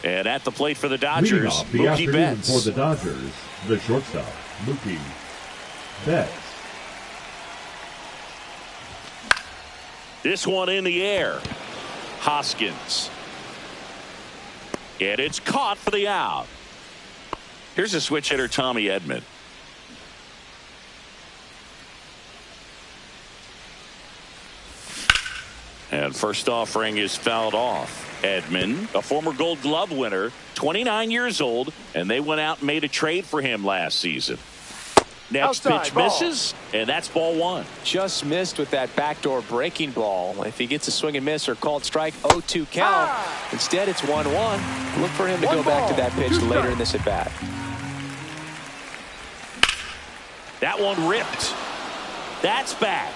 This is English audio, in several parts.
And at the plate for the Leading Dodgers, off the Mookie afternoon Betts. for the Dodgers, the shortstop, Mookie Betts. This one in the air. Hoskins. And it's caught for the out. Here's a switch hitter, Tommy Edman. And first offering is fouled off. Edman, a former Gold Glove winner, 29 years old, and they went out and made a trade for him last season. Next Outside pitch ball. misses, and that's ball one. Just missed with that backdoor breaking ball. If he gets a swing and miss or called strike, 0-2 count. Instead, it's 1-1. Look for him to go back to that pitch later in this at bat. That one ripped. That's back.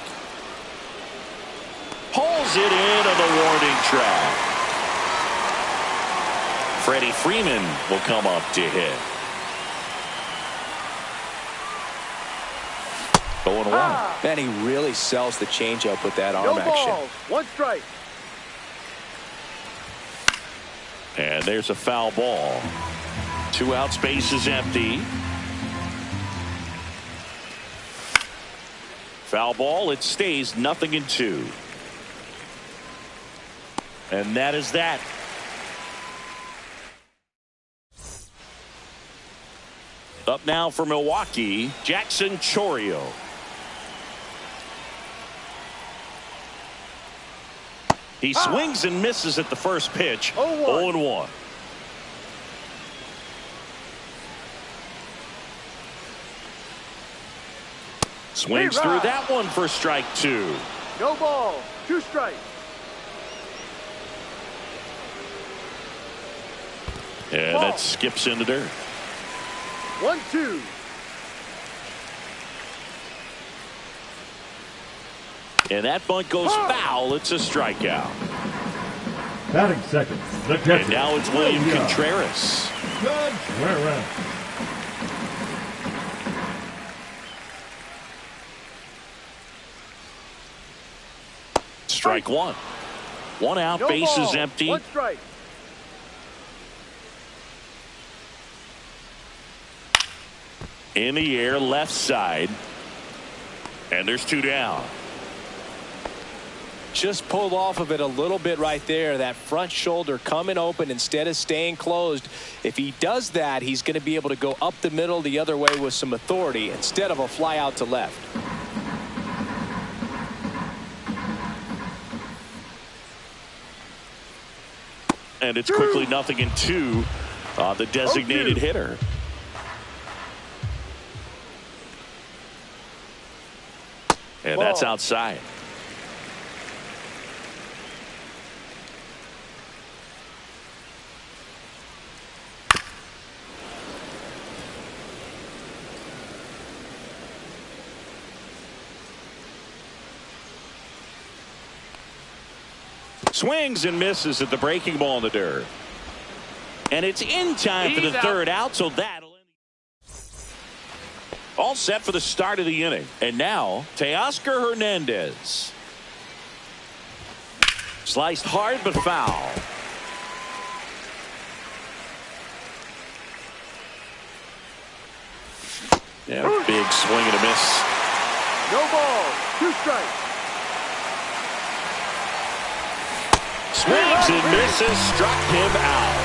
Pulls it in on the warning track. Freddie Freeman will come up to hit. 0-1. Man, he really sells the changeup with that arm action. One strike. And there's a foul ball. 2 outs, base is empty. Foul ball, it stays 0-2. And that is that. Up now for Milwaukee, Jackson Chourio. He swings and misses at the first pitch. 0-1. Swings through that one for strike 2. No ball. 2 strikes. And that skips into dirt. 1-2. And that bunt goes foul. It's a strikeout. Batting second, the catcher. And now it's William Contreras. Contreras. Strike 1. 1 out, No base ball. is empty. 1 strike. In the air, left side. And there's 2 down. Just pulled off of it a little bit right there. That front shoulder coming open instead of staying closed. If he does that, he's going to be able to go up the middle the other way with some authority instead of a fly out to left. And it's quickly 0-2 on the designated hitter. And that's outside. Swings and misses at the breaking ball in the dirt. And it's in time for the third out, so that'll end. All set for the start of the inning. And now, Teoscar Hernandez. Sliced hard but foul. Yeah, big swing and a miss. No ball. 2 strikes. Swings and misses, struck him out.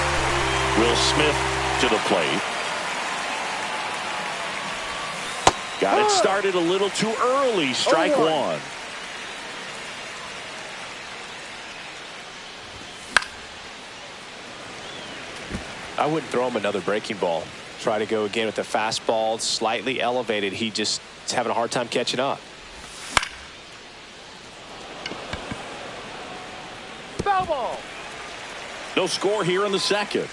Will Smith to the plate. Got it started a little too early. Strike 1. I wouldn't throw him another breaking ball. Try to go again with the fastball, slightly elevated. He just is having a hard time catching up. Foul ball. No score here in the second.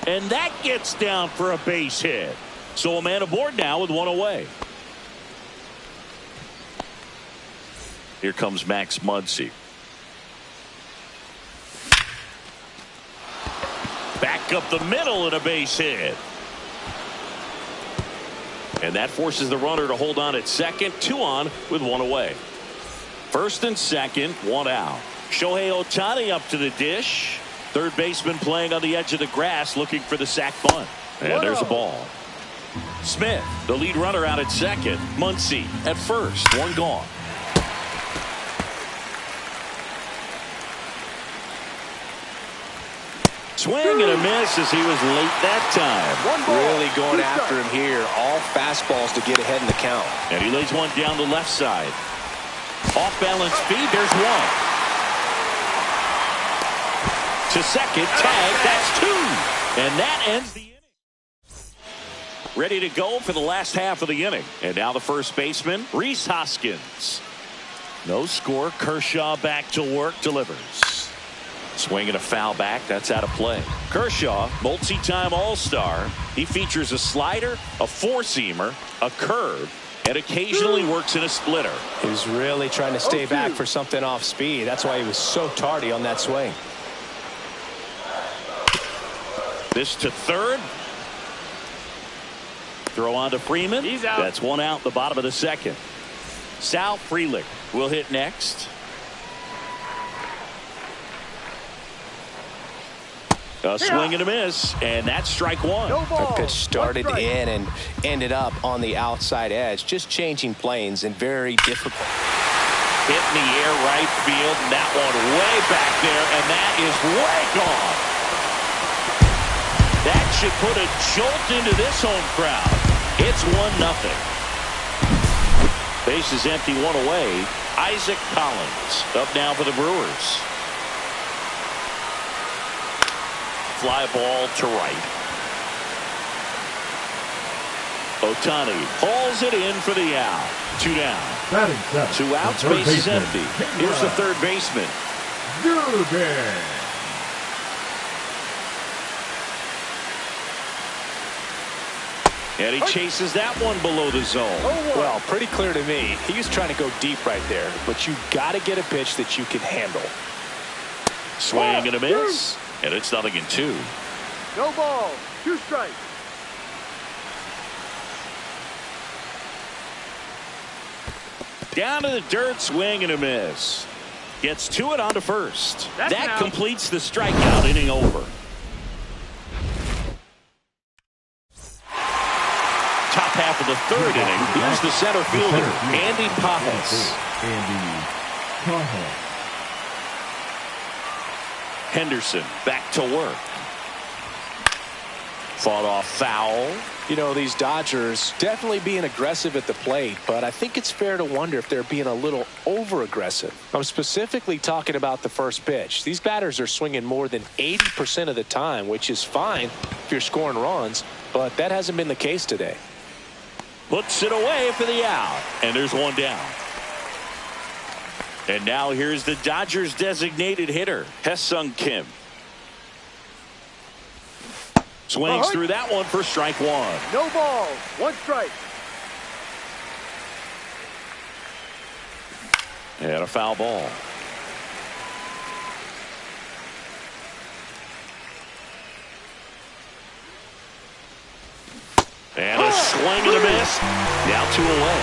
And that gets down for a base hit. So a man aboard now with 1 away. Here comes Max Muncy. Back up the middle and a base hit. And that forces the runner to hold on at second. 2 on with 1 away. First and second, one out. Shohei Ohtani up to the dish. Third baseman playing on the edge of the grass looking for the sac bunt. And there's a ball. Smith, the lead runner, out at second. Muncy at first. One gone. Swing and a miss as he was late that time. Really going after him here. All fastballs to get ahead in the count. And he lays one down the left side. Off balance feed. There's one. To second. Tag. That's two. And that ends the inning. Ready to go for the last half of the inning. And now the first baseman, Rhys Hoskins. No score. Kershaw back to work. Delivers. Swing and a foul back. That's out of play. Kershaw, multi-time All-Star. He features a slider, a four-seamer, a curve, and occasionally works in a splitter. He was really trying to stay back for something off speed. That's why he was so tardy on that swing. This to third. Throw on to Freeman. He's out. That's one out in the bottom of the second. Sal Frelick will hit next. A swing and a miss, and that's strike one. No ball. That pitch started in and ended up on the outside edge, just changing planes and very difficult. Hit in the air right field, and that one way back there, and that is way gone. That should put a jolt into this home crowd. It's 1-0. Base is empty, one away. Isaac Collins up now for the Brewers. Fly ball to right. Ohtani hauls it in for the out. Two down. Batting seven. Two outs. The third Base is baseman. empty. Here's the third baseman. Dubin. And he chases that one below the zone. Well, pretty clear to me. He was trying to go deep right there, but you got to get a pitch that you can handle. Swing and a miss. And it's 0-2. No ball. 2 strikes. Down to the dirt, swing and a miss. Gets to it on to first. That completes the strikeout. Inning over. Top half of the third inning. Here's the center fielder, Andy Pajas. Andy Pajas. Henderson back to work. Fought off foul. You know, these Dodgers definitely being aggressive at the plate, but I think it's fair to wonder if they're being a little over-aggressive. I'm specifically talking about the first pitch. These batters are swinging more than 80% of the time, which is fine if you're scoring runs, but that hasn't been the case today. Puts it away for the out. And there's one down. And now here's the Dodgers designated hitter, Hesung Kim. Swings through that one for strike one. No ball. 1 strike. And a foul ball. And a swing and a miss. Now 2 away.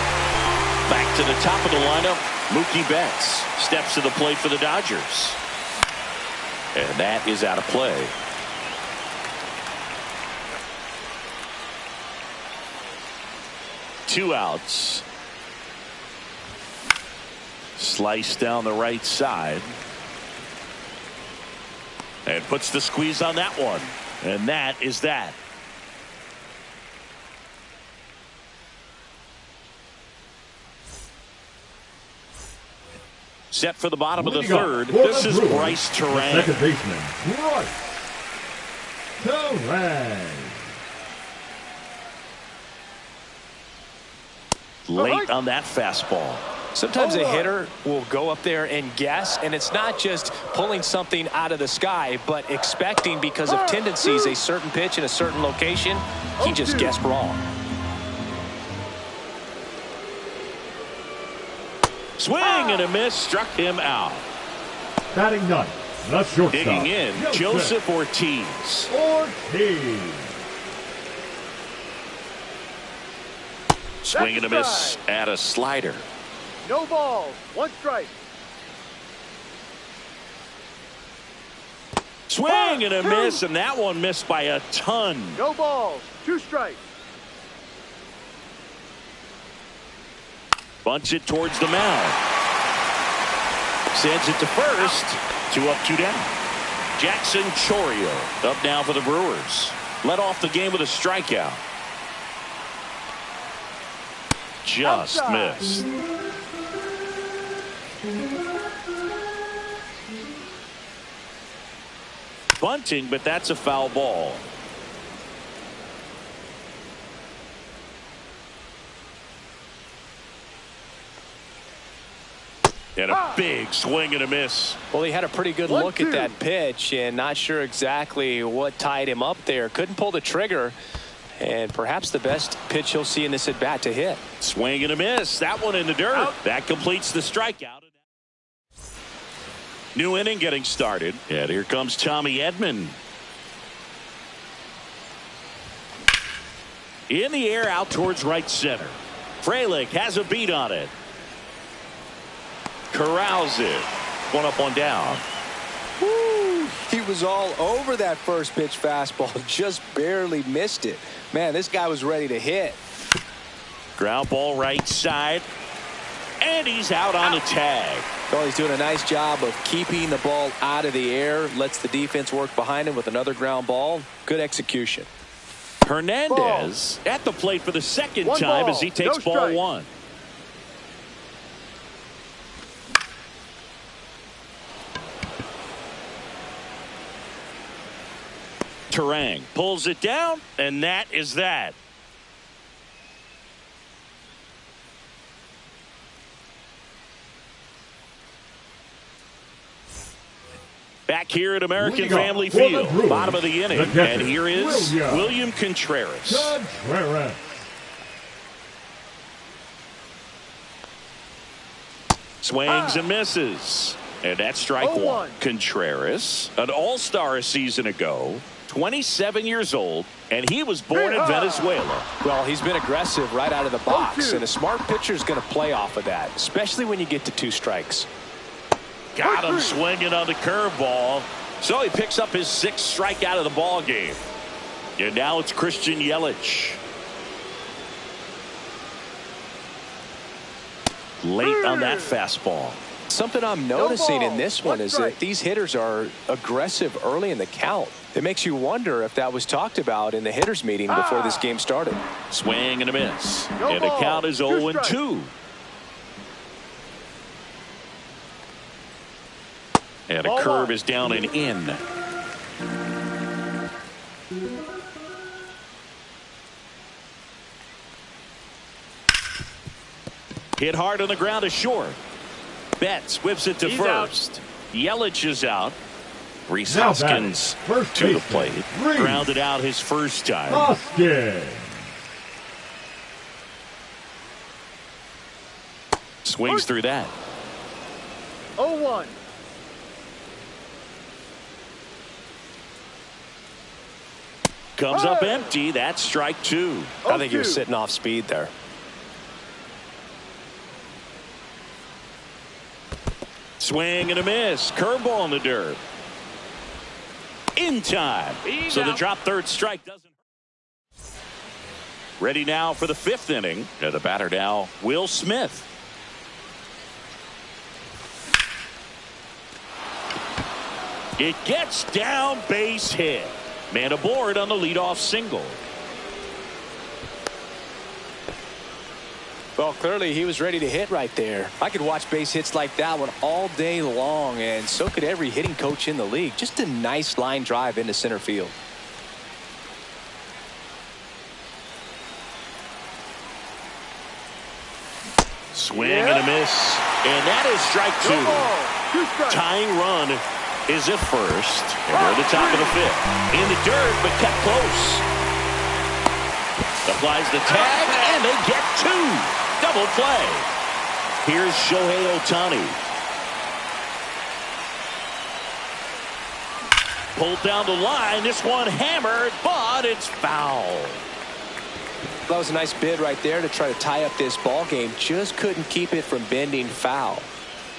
Back to the top of the lineup. Mookie Betts steps to the plate for the Dodgers. And that is out of play. Two outs. Slice down the right side. And puts the squeeze on that one. And that is that. Set for the bottom of the third. This is Bryce Terang. Second baseman, Bryce Terang. Late on that fastball. Sometimes a hitter will go up there and guess, and it's not just pulling something out of the sky, but expecting because of tendencies a certain pitch in a certain location. He just guessed wrong. Swing and a miss, struck him out. Batting ninth, the shortstop. Digging in, Joseph Ortiz. Ortiz. Swing and a miss at a slider. No ball. 1 strike. Swing and a miss, and that one missed by a ton. No balls. 2 strikes. Bunts it towards the mound. Sends it to first. 2 up, 2 down. Jackson Chourio up now for the Brewers. Led off the game with a strikeout. Just Outside. missed. Bunting, but that's a foul ball. And a big swing and a miss. Well, he had a pretty good look at that pitch and not sure exactly what tied him up there. Couldn't pull the trigger, and perhaps the best pitch he'll see in this at bat to hit. Swing and a miss. That one in the dirt. Out. That completes the strikeout. New inning getting started. And here comes Tommy Edman. In the air out towards right center. Frelick has a beat on it. Corrals it. 1 up, 1 down. Woo! He was all over that first pitch fastball. Just barely missed it. Man, this guy was ready to hit. Ground ball right side. And he's out on the tag. Well, he's doing a nice job of keeping the ball out of the air. Lets the defense work behind him with another ground ball. Good execution. Hernandez at the plate for the second 1 time ball, as he takes no ball strike. 1. Terang pulls it down, and that is that. Back here at American Family Field, bottom of the inning, and here is William Contreras. Swings and misses, and that's strike 1. Contreras, an all-star a season ago, 27 years old, and he was born in Venezuela. Well, he's been aggressive right out of the box, and a smart pitcher is going to play off of that, especially when you get to 2 strikes. Got him swinging on the curveball, so he picks up his 6th strikeout of the ball game. And now it's Christian Yelich. Late on that fastball. Something I'm noticing in this one 1 is strike. that these hitters are aggressive early in the count. It makes you wonder if that was talked about in the hitters meeting before this game started. Swing and a miss. No And the ball. count is 2 0-2. And a Ball curve 1. is down and in. Hit hard on the ground to short. Betts whips it to He's first. Yelich is out. Rhys Hoskins to the plate. Grounded out his first time. Hoskins. Swings through that. 0-1. Comes up empty. That's strike 2. I think he was 0-2. sitting off speed there. Swing and a miss. Curveball in the dirt. In time. So the drop third strike doesn't hurt. Ready now for the 5th inning. The batter now, Will Smith. It gets down, base hit. Man aboard on the leadoff single. Well, clearly he was ready to hit right there. I could watch base hits like that one all day long, and so could every hitting coach in the league. Just a nice line drive into center field. Swing and a miss. And that is strike 2. No ball. 2 strikes. Tying run is at first. And we're at the top of the 5th. In the dirt, but kept close. Applies the tag, and they get 2. Double play. Here's Shohei Ohtani. Pulled down the line. This one hammered, but it's foul. That was a nice bid right there to try to tie up this ball game. Just couldn't keep it from bending foul.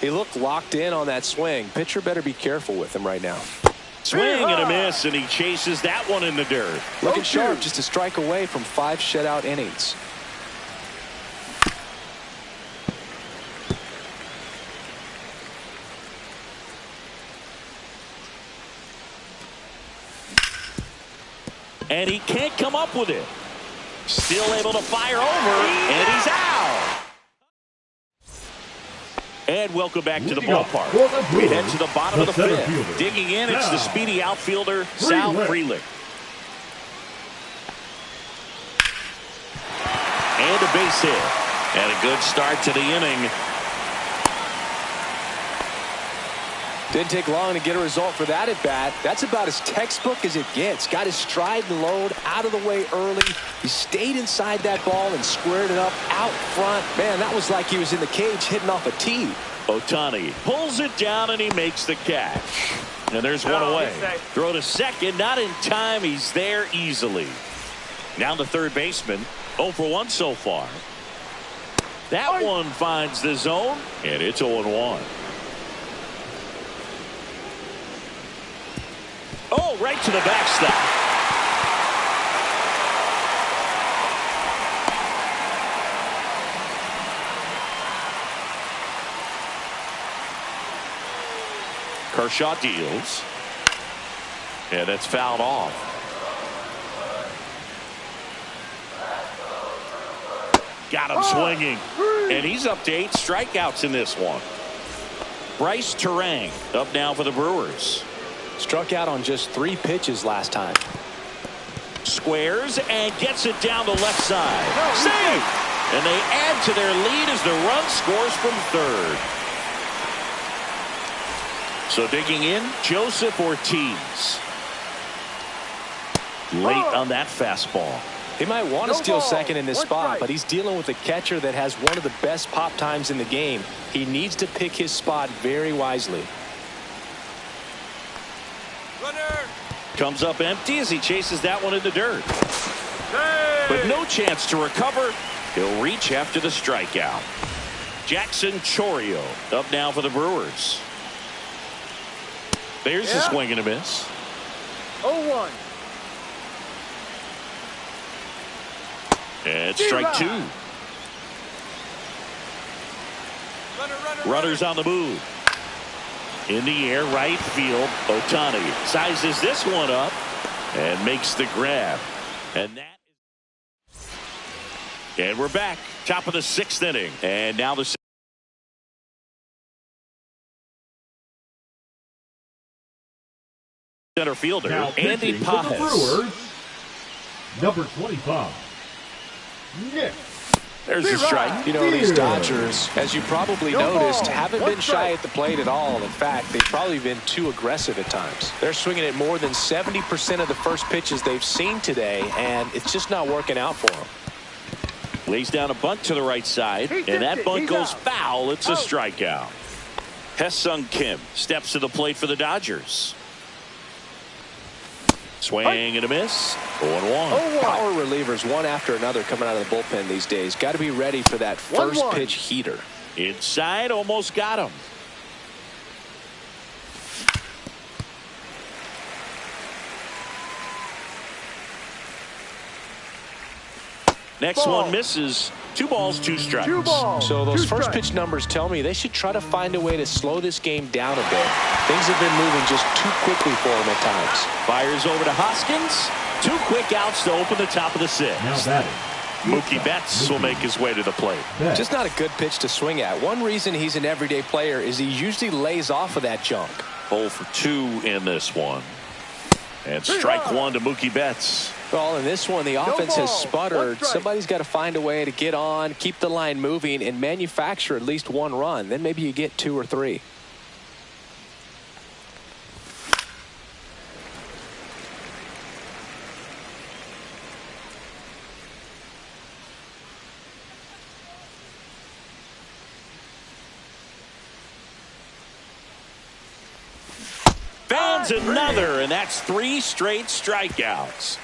He looked locked in on that swing. Pitcher better be careful with him right now. Swing and a miss, and he chases that one in the dirt. Looking sharp, just a strike away from 5 shutout innings. And he can't come up with it. Still able to fire over, and he's out. And welcome back to the ballpark. We head to the bottom of the 5th. Digging in, it's the speedy outfielder, Sal Frelick. And a base hit. And a good start to the inning. Didn't take long to get a result for that at bat. That's about as textbook as it gets. Got his stride and load out of the way early. He stayed inside that ball and squared it up out front. Man, that was like he was in the cage hitting off a tee. Ohtani pulls it down and he makes the catch. And there's one away. Throw to second, not in time. He's there easily. Now the third baseman, 0 for 1 so far. That one finds the zone, and it's 0-1. Oh, right to the backstop. Kershaw deals. And it's fouled off. Got him swinging. And he's up to 8 strikeouts in this one. Bryce Terang up now for the Brewers. Struck out on just 3 pitches last time. Squares and gets it down the left side. Save! And they add to their lead as the run scores from third. So digging in, Joseph Ortiz. Late on that fastball. He might want to steal second in this spot, but he's dealing with a catcher that has one of the best pop times in the game. He needs to pick his spot very wisely. Runner. Comes up empty as he chases that one in the dirt. But no chance to recover. He'll reach after the strikeout. Jackson Chourio up now for the Brewers. There's a swing and a miss. 0-1. And strike 2. Runners on the move. In the air, right field. Ohtani sizes this one up and makes the grab. And we're back. Top of the 6th inning. And now the center fielder, now Andy pitching for the Pages. Brewers, number 25, Nick. There's your strike. You know, these Dodgers, as you probably noticed, haven't been shy at the plate at all. In fact, they've probably been too aggressive at times. They're swinging at more than 70% of the first pitches they've seen today, and it's just not working out for them. Lays down a bunt to the right side, and that bunt goes foul. It's a strikeout. Hesung Kim steps to the plate for the Dodgers. Swing and a miss. 0-1. Power relievers one after another coming out of the bullpen these days. Got to be ready for that first pitch heater. Inside, almost got him. Next one misses. 2 balls, 2 strikes. So those first pitch numbers tell me they should try to find a way to slow this game down a bit. Things have been moving just too quickly for him at times. Fires over to Hoskins. 2 quick outs to open the top of the 6th. Now batting, Mookie Betts will make his way to the plate. Just not a good pitch to swing at. One reason he's an everyday player is he usually lays off of that junk. 0 for 2 in this one. And strike 1 to Mookie Betts. Well, in this one, the offense has sputtered. Somebody's got to find a way to get on, keep the line moving, and manufacture at least 1 run. Then maybe you get 2 or 3. Fans another, and that's 3 straight strikeouts.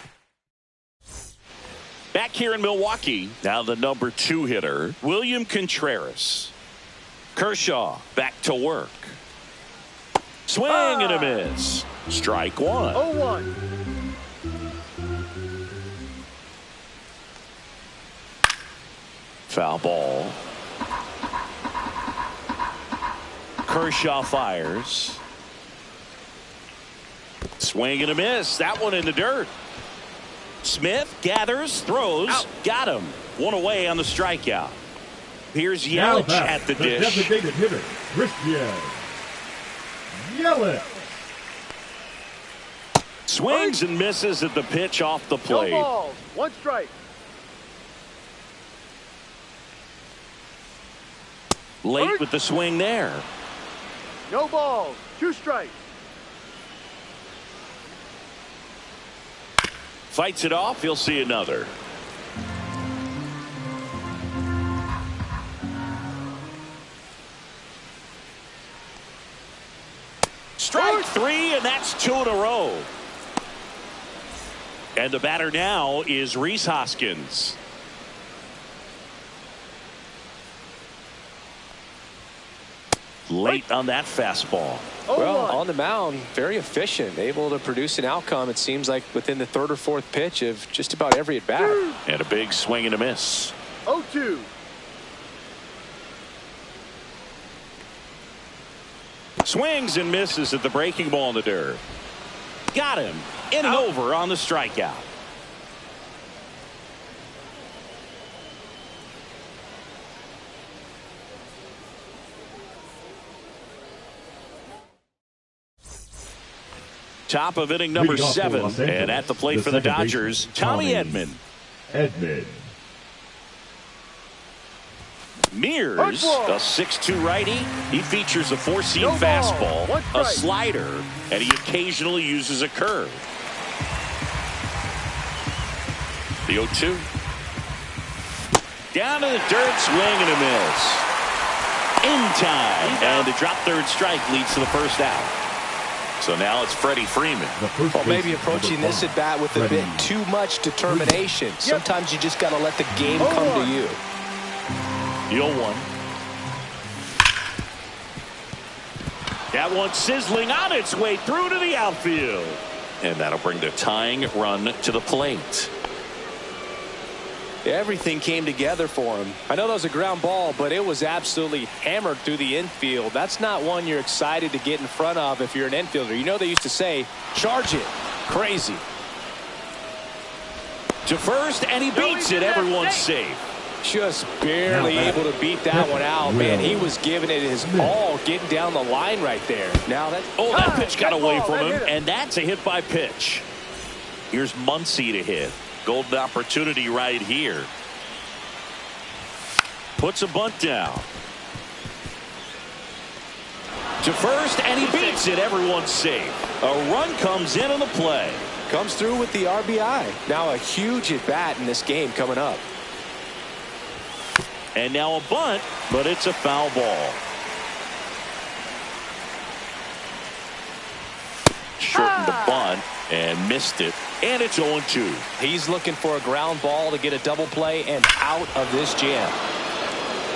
Back here in Milwaukee, now the number 2 hitter, William Contreras. Kershaw back to work. Swing and a miss. Strike one. 0-1. Foul ball. Kershaw fires. Swing and a miss. That one in the dirt. Smith gathers, throws, out. Got him. One away on the strikeout. Here's Now Yelich back, at the dish. designated hitter, Christian Yelich. Swings and misses at the pitch off the No plate. balls. 1 strike. Late with the swing there. No balls. 2 strikes. Fights it off. He'll see another. Strike 3, and that's 2 in a row. And the batter now is Rhys Hoskins. Late on that fastball. Well, 0-1. on the mound, very efficient, able to produce an outcome, it seems like, within the 3rd or 4th pitch of just about every at bat. And a big swing and a miss. 0-2. Swings and misses at the breaking ball in the dirt. Got him. Inning over on the strikeout. Top of inning number Leading off for 7, Los Angeles, and at the plate the for the second Dodgers, baseman, Tommy Edman. Edman. Mears, Hardball. a 6'2 righty. He features a 4-seam No ball. fastball, 1 a strike. slider, and he occasionally uses a curve. The 0-2. Down to the dirt, swing and a miss. In time, and the drop third strike leads to the first out. So now it's Freddie Freeman. Well, maybe approaching this at bat with a bit too much determination. Sometimes you just got to let the game come to you. The 0-1. That one sizzling on its way through to the outfield. And that'll bring the tying run to the plate. Everything came together for him. I know that was a ground ball, but it was absolutely hammered through the infield. That's not one you're excited to get in front of if you're an infielder. You know they used to say, charge it. Crazy. To first, and he beats it. Everyone's safe. Just barely able to beat that one out. Man, he was giving it his all, getting down the line right there. Now that that pitch got away from That him, hit him. and that's a hit by pitch. Here's Muncy to hit. Golden opportunity right here. Puts a bunt down. To first, and he beats it. Everyone's safe. A run comes in on the play. comes through with the RBI. Now a huge at bat in this game coming up. And now a bunt, but it's a foul ball. Shortened the bunt and missed it, and it's 0-2. He's looking for a ground ball to get a double play and out of this jam.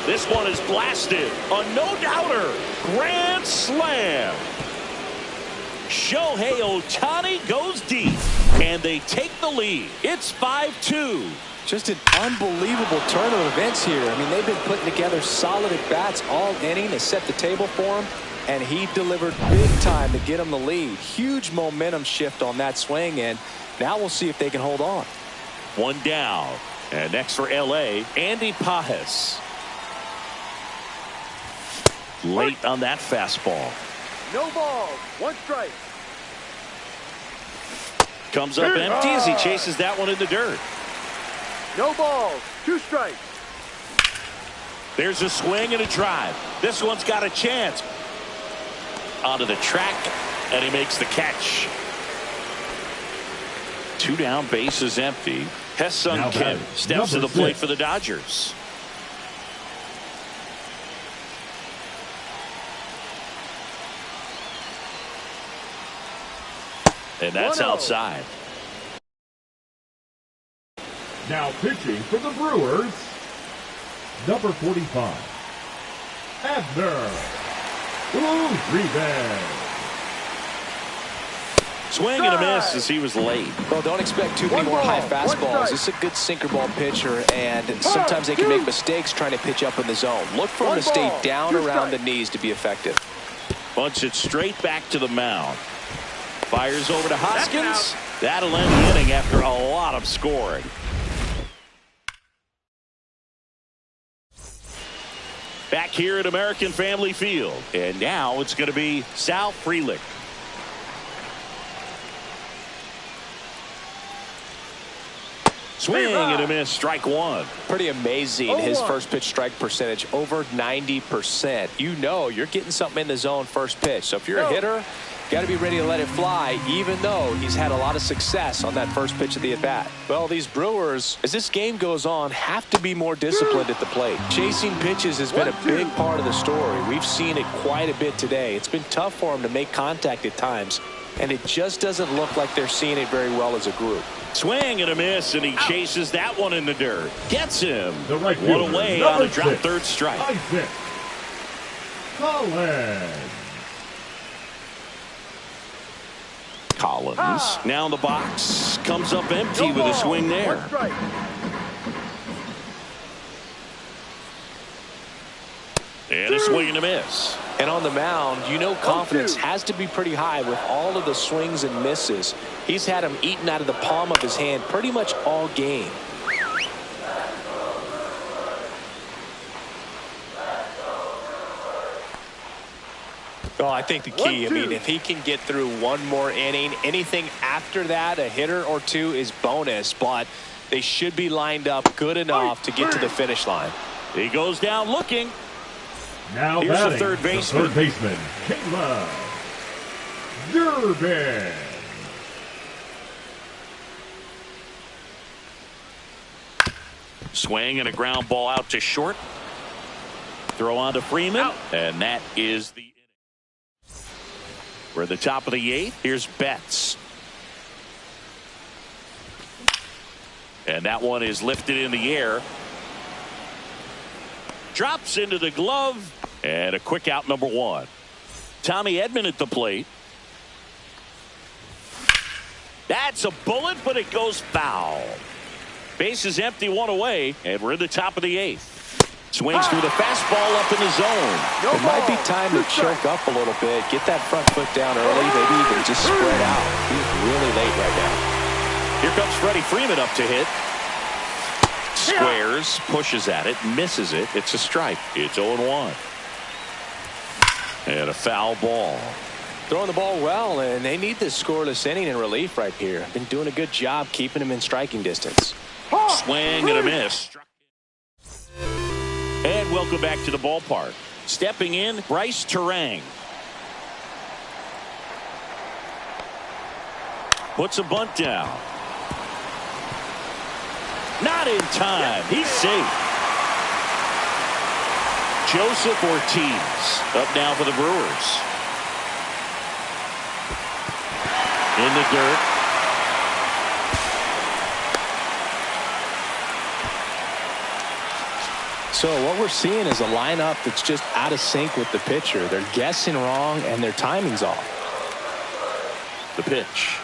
This one is blasted. A no-doubter. Grand slam. Shohei Ohtani goes deep, and they take the lead. It's 5-2. Just an unbelievable turn of events here. I mean, they've been putting together solid at-bats all inning to set the table for him, and he delivered big time to get him the lead. Huge momentum shift on that swing, and now we'll see if they can hold on. One down. And next for L.A., Andy Pajes. Late on that fastball. No ball. One strike. Comes up empty as he chases that one in the dirt. No balls. Two strikes. There's a swing and a drive. This one's got a chance. Onto the track, and he makes the catch. Two down, base is empty. Hesung Kim steps to the plate for the Dodgers. And that's 1-0. outside. Now pitching for the Brewers, number 45, Abner Uribe. Swing and a miss as he was late. Well, don't expect too many One more high ball, one fastballs. strike. This is a good sinker ball pitcher, and sometimes they can make mistakes trying to pitch up in the zone. Look for him One to stay ball, down two around the strikes. knees to be effective. Bunts it straight back to the mound. Fires over to Hoskins. That'll end the inning after a lot of scoring. Back here at American Family Field. And now it's going to be Sal Frelick. Swing and a miss, strike one. Pretty amazing, Oh, his one. first pitch strike percentage, over 90%. You know you're getting something in the zone first pitch. So if you're a hitter, got to be ready to let it fly, even though he's had a lot of success on that first pitch of the at-bat. Well, these Brewers, as this game goes on, have to be more disciplined at the plate. Chasing pitches has been a big part of the story. We've seen it quite a bit today. It's been tough for them to make contact at times, and it just doesn't look like they're seeing it very well as a group. Swing and a miss, and he chases that one in the dirt. Gets him. The right one fielder, away on a number drop 6. third strike. Isaac Collins now in the box. Comes up empty No with a ball, swing there. One strike. And a swing and a miss. And on the mound, you know confidence 0-2. has to be pretty high with all of the swings and misses. He's had them eaten out of the palm of his hand pretty much all game. Oh, I think the key, I mean, if he can get through one more inning, anything after that, a hitter or two is bonus, but they should be lined up good enough to get to the finish line. He goes down looking. Now Here's the batting, third baseman. Caleb Durbin. Swing and a ground ball out to short. Throw on to Freeman. And that is the inning. We're at the top of the 8th. Here's Betts. And that one is lifted in the air. Drops into the glove. And a quick out, number 1. Tommy Edman at the plate. That's a bullet, but it goes foul. Base is empty, one away, and we're in the top of the 8th. Swings through the fastball up in the zone. It might be time to choke up a little bit, get that front foot down early, maybe even just spread out. He's really late right now. Here comes Freddie Freeman up to hit. Squares, pushes at it, misses it. It's a strike. It's 0-1. And a foul ball. Throwing the ball well, and they need this scoreless inning in relief right here. Been doing a good job keeping him in striking distance. Swing and a miss. And welcome back to the ballpark. Stepping in, Bryce Terang. Puts a bunt down. Not in time. He's safe. Joseph Ortiz up now for the Brewers. In the dirt. So what we're seeing is a lineup that's just out of sync with the pitcher. They're guessing wrong, and their timing's off. The pitch.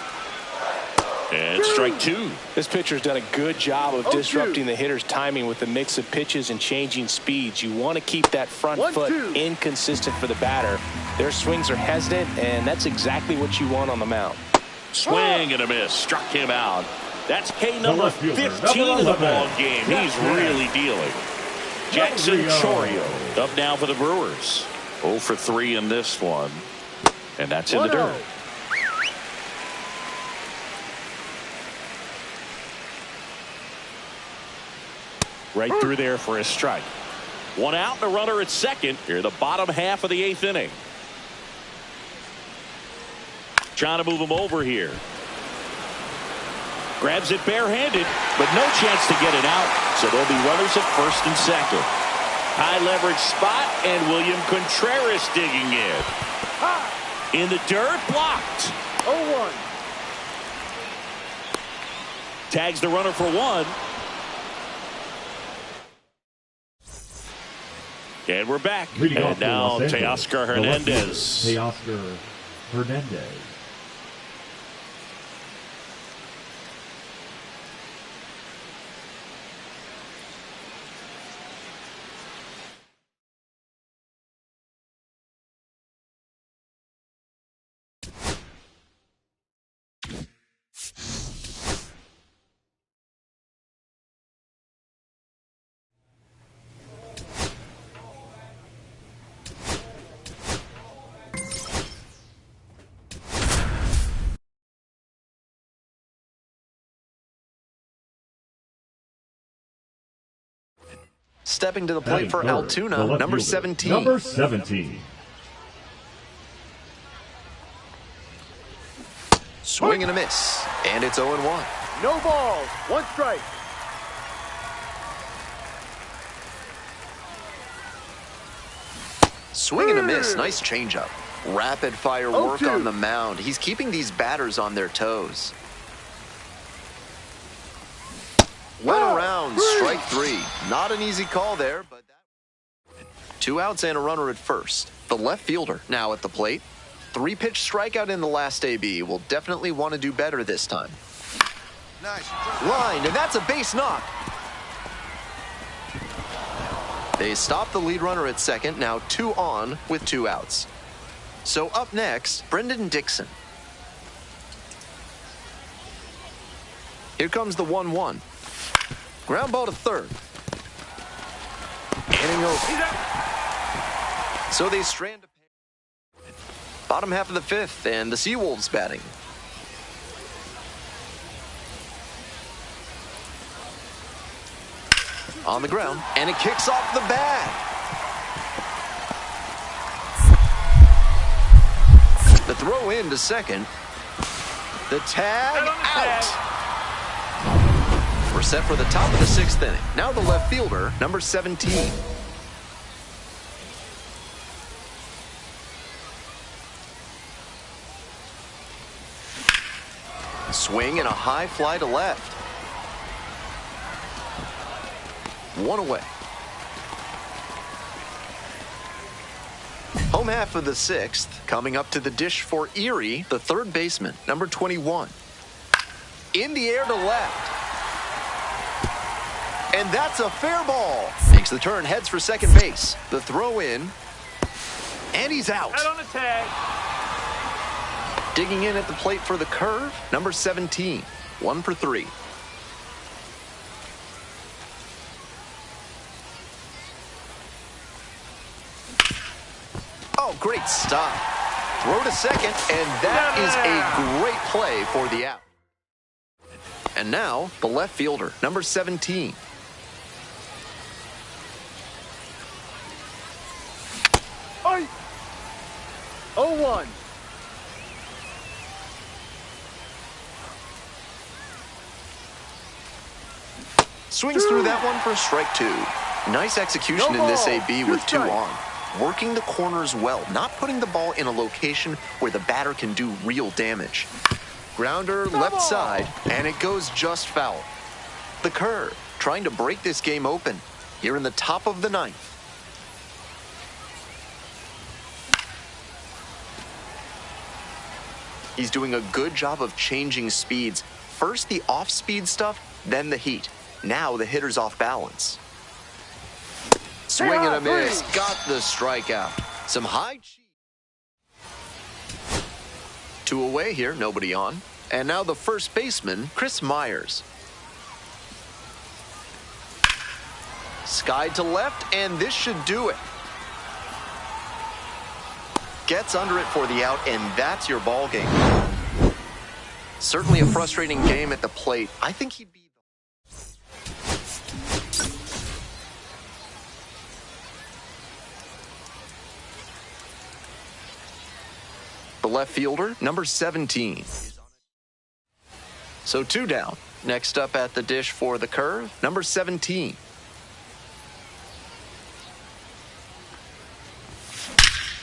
And strike 2. This pitcher's done a good job of disrupting the hitter's timing with the mix of pitches and changing speeds. You want to keep that front foot inconsistent for the batter. Their swings are hesitant, and that's exactly what you want on the mound. Swing and a miss. Struck him out. That's K number 15 of the ball game. He's really dealing. Jackson Chorio up now for the Brewers. 0 for 3 in this one. And that's in the dirt. Right through there for a strike. One out and a runner at second. Here the bottom half of the 8th inning. Trying to move him over here. Grabs it barehanded, but no chance to get it out. So there'll be runners at first and second. High leverage spot, and William Contreras digging in. In the dirt, blocked. 0-1. Tags the runner for 1. And we're back. And now Teoscar Hernandez. Teoscar Hernandez. Stepping to the plate for Batting third, the Altoona, left number fielder, 17. Number 17. Swing and a miss. And it's 0-1. No balls. 1 strike. Swing and a miss. Nice changeup. Rapid fire work 0-2. on the mound. He's keeping these batters on their toes. Went around, strike 3. Not an easy call there, but 2 outs and a runner at first. The left fielder now at the plate. 3-pitch strikeout in the last AB. Will definitely want to do better this time. Nice. Line, and that's a base knock. They stop the lead runner at second, now 2 on with 2 outs. So up next, Brendan Dixon. Here comes the 1-1. Ground ball to third. Inning over. So they strand. Bottom half of the 5th, and the Seawolves batting. On the ground, and it kicks off the bag. The throw in to second. The tag out. We're set for the top of the 6th inning. Now the left fielder, number 17. Swing and a high fly to left. 1 away. Home half of the 6th, coming up to the dish for Erie, the 3rd baseman, number 21. In the air to left. And that's a fair ball. Makes the turn, heads for second base. The throw in, and he's out. Head on the tag. Digging in at the plate for the curve, number 17. 1 for 3. Oh, great stop. Throw to second, and that is a great play for the out. And now, the left fielder, number 17. Oi. 0-1. Swings through that one for strike 2. Nice execution in this AB with 2 on. Working the corners well, not putting the ball in a location where the batter can do real damage. Grounder left side, and it goes just foul. The curve, trying to break this game open here in the top of the 9th. He's doing a good job of changing speeds. First the off-speed stuff, then the heat. Now the hitter's off balance. Swing and a miss. Got the strikeout. Some high cheese. 2 away here, nobody on. And now the first baseman, Chris Myers. Skied to left, and this should do it. Gets under it for the out, and that's your ball game. Certainly a frustrating game at the plate. I think he'd be the left fielder, number 17. So 2 down. Next up at the dish for the curve, number 17.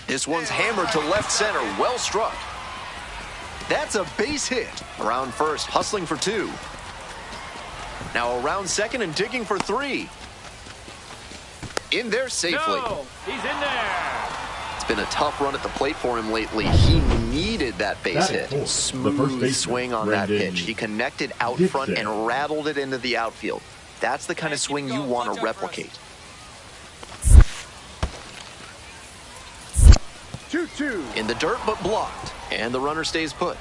This one's hammered to left center, well struck. That's a base hit. Around first, hustling for 2. Now around second and digging for 3. In there safely. No, he's in there. It's been a tough run at the plate for him lately. He needed that base hit. Smooth swing on that pitch. He connected out front and rattled it into the outfield. That's the kind of swing you want to replicate. 2-2. In the dirt, but blocked. And the runner stays put.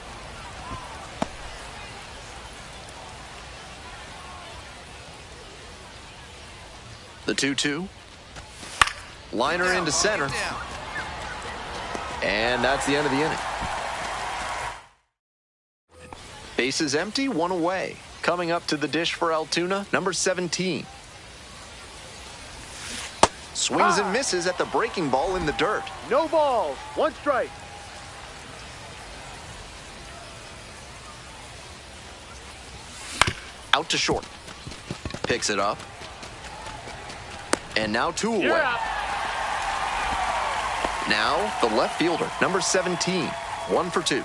The 2-2. Liner into center. And that's the end of the inning. Bases empty, 1 away. Coming up to the dish for Altoona, number 17. Swings and misses at the breaking ball in the dirt. No balls. 1 strike. Out to short. Picks it up. And now 2 away. Now the left fielder, number 17. 1 for 2.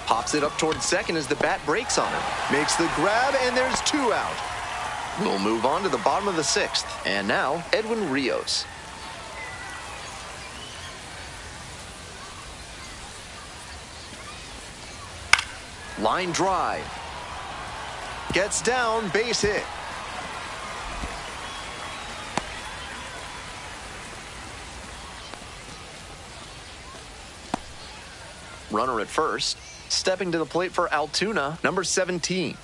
Pops it up towards second as the bat breaks on him. Makes the grab, and there's 2 out. We'll move on to the bottom of the 6th. And now, Edwin Rios. Line drive. Gets down, base hit. Runner at first. Stepping to the plate for Altoona, number 17.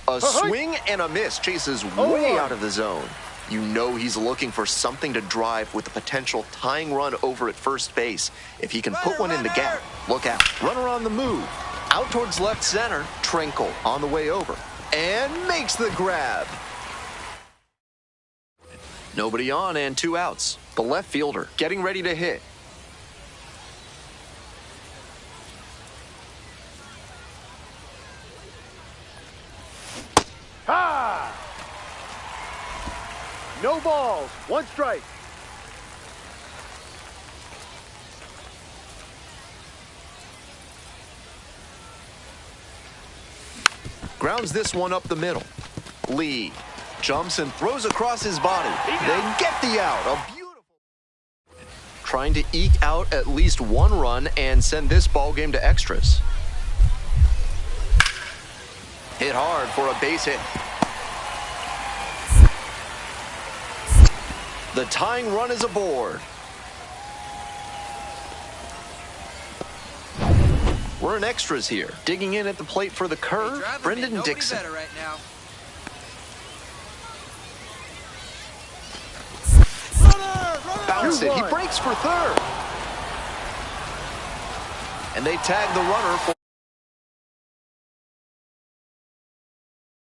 A swing and a miss. Chases way out of the zone. You know he's looking for something to drive with a potential tying run over at first base. If he can put one in the gap, look out. Runner on the move. Out towards left center. Trinkle on the way over. And makes the grab. Nobody on and 2 outs. The left fielder getting ready to hit. Ha! No balls. 1 strike. Grounds this one up the middle. Lee jumps and throws across his body. They get the out. A beautiful. Trying to eke out at least 1 run and send this ball game to extras. Hit hard for a base hit. The tying run is aboard. We're in extras here. Digging in at the plate for the curve, Brendan Dixon. Right now. Bounced it. He breaks for third. And they tag the runner for